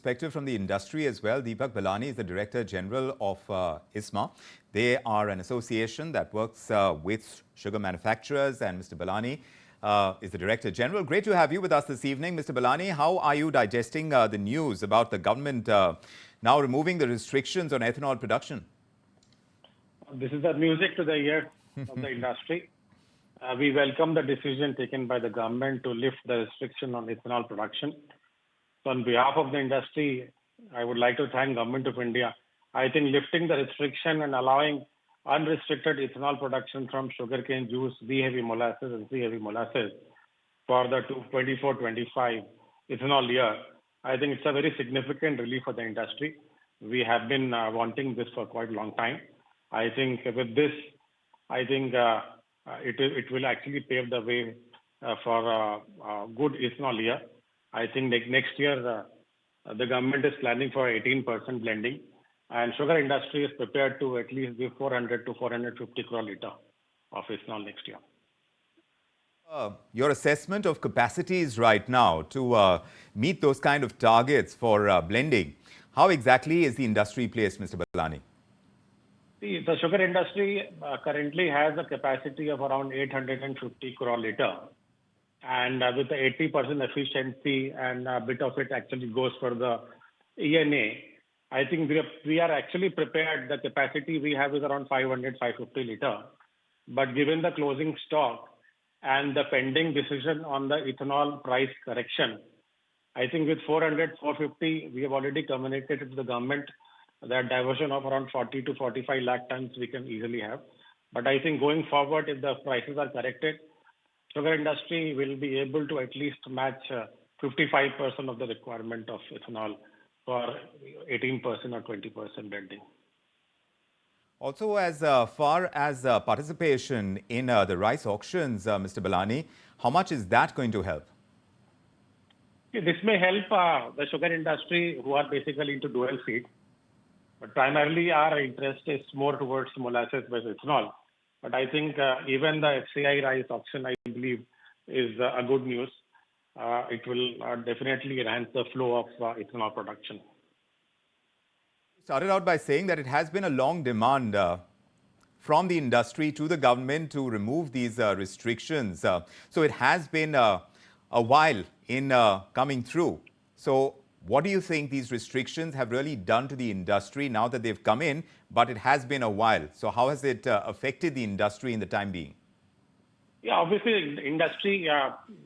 perspective from the industry as well. Deepak Ballani is the Director General of ISMA. They are an association that works with sugar manufacturers, and Mr. Ballani is the Director General. Great to have you with us this evening. Mr. Ballani, how are you digesting the news about the government now removing the restrictions on ethanol production? This is the music to the ear of the industry. We welcome the decision taken by the government to lift the restriction on ethanol production. So on behalf of the industry, I would like to thank Government of India. I think lifting the restriction and allowing unrestricted ethanol production from sugarcane juice, B-heavy molasses and C-heavy molasses for the 24-25 ethanol year, I think it's a very significant relief for the industry. We have been wanting this for quite a long time. I think with this, it will actually pave the way for a good ethanol year. I think next year the government is planning for 18% blending, and sugar industry is prepared to at least give 400 to 450 crore litre of ethanol next year. Your assessment of capacities right now to meet those kind of targets for blending, how exactly is the industry placed, Mr. Ballani? The sugar industry currently has a capacity of around 850 crore litre. And with the 80% efficiency and a bit of it actually goes for the ENA, I think we are actually prepared. The capacity we have is around 500, 550 litre. But given the closing stock and the pending decision on the ethanol price correction, I think with 400, 450, we have already communicated to the government that diversion of around 40 to 45 lakh tons we can easily have. But I think going forward, if the prices are corrected, sugar industry will be able to at least match 55% of the requirement of ethanol for 18% or 20% blending. Also, as far as participation in the rice auctions, Mr. Ballani, how much is that going to help? This may help the sugar industry who are basically into dual feed. But primarily our interest is more towards molasses-based ethanol. But I think even the FCI rice auction, I believe, is a good news. It will definitely enhance the flow of ethanol production. You started out by saying that it has been a long demand from the industry to the government to remove these restrictions. So it has been a while in coming through. So what do you think these restrictions have really done to the industry now that they've come in, but it has been a while? So how has it affected the industry in the time being? Yeah, obviously, the industry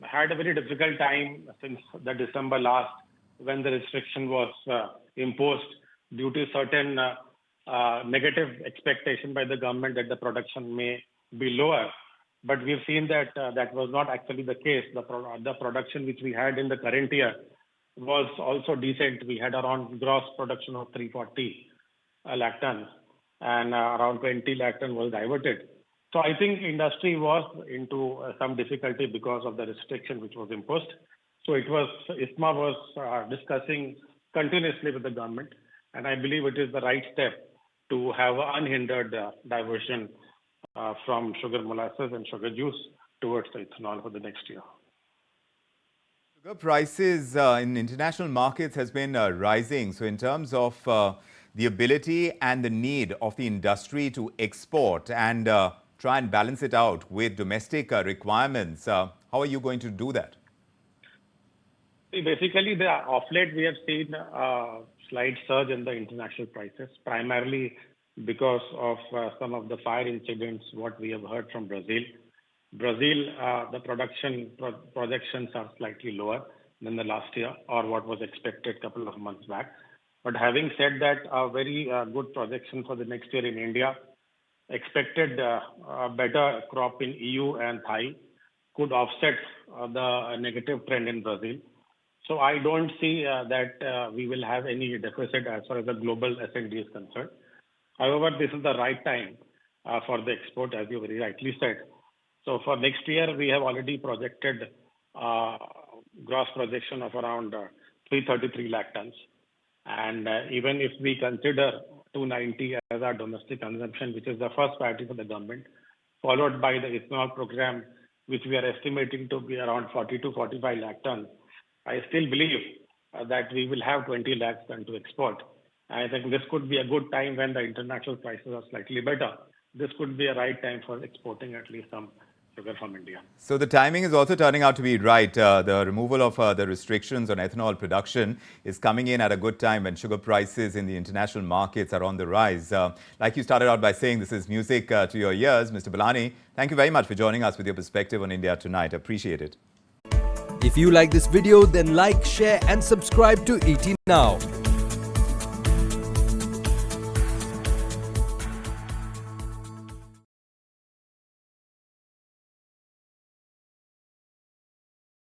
had a very difficult time since the December last when the restriction was imposed due to certain negative expectation by the government that the production may be lower. But we've seen that that was not actually the case. The production which we had in the current year was also decent. We had around gross production of 340 lakh tons and around 20 lakh tons was diverted. So I think industry was into some difficulty because of the restriction which was imposed. So ISMA was discussing continuously with the government, and I believe it is the right step to have unhindered diversion from sugar molasses and sugar juice towards the ethanol for the next year. Sugar prices in international markets has been rising. So in terms of the ability and the need of the industry to export and try and balance it out with domestic requirements, how are you going to do that? Basically, of late we have seen a slight surge in the international prices, primarily because of some of the fire incidents, what we have heard from Brazil. Brazil, the production projections are slightly lower than the last year or what was expected a couple of months back. But having said that, a very good projection for the next year in India, expected a better crop in EU and Thai could offset the negative trend in Brazil. So I don't see that we will have any deficit as far as the global S&D is concerned. However, this is the right time for the export, as you very rightly said. So for next year, we have already projected gross projection of around 333 lakh tons. And even if we consider 290 as our domestic consumption, which is the first priority for the government, followed by the ethanol program, which we are estimating to be around 40 to 45 lakh tons, I still believe that we will have 20 lakhs ton to export. I think this could be a good time when the international prices are slightly better. This could be a right time for exporting at least some sugar from India. So the timing is also turning out to be right. The removal of the restrictions on ethanol production is coming in at a good time when sugar prices in the international markets are on the rise. Like you started out by saying, this is music to your ears. Mr. Ballani, thank you very much for joining us with your perspective on India Tonight. Appreciate it. If you like this video, then like, share and subscribe to ET Now.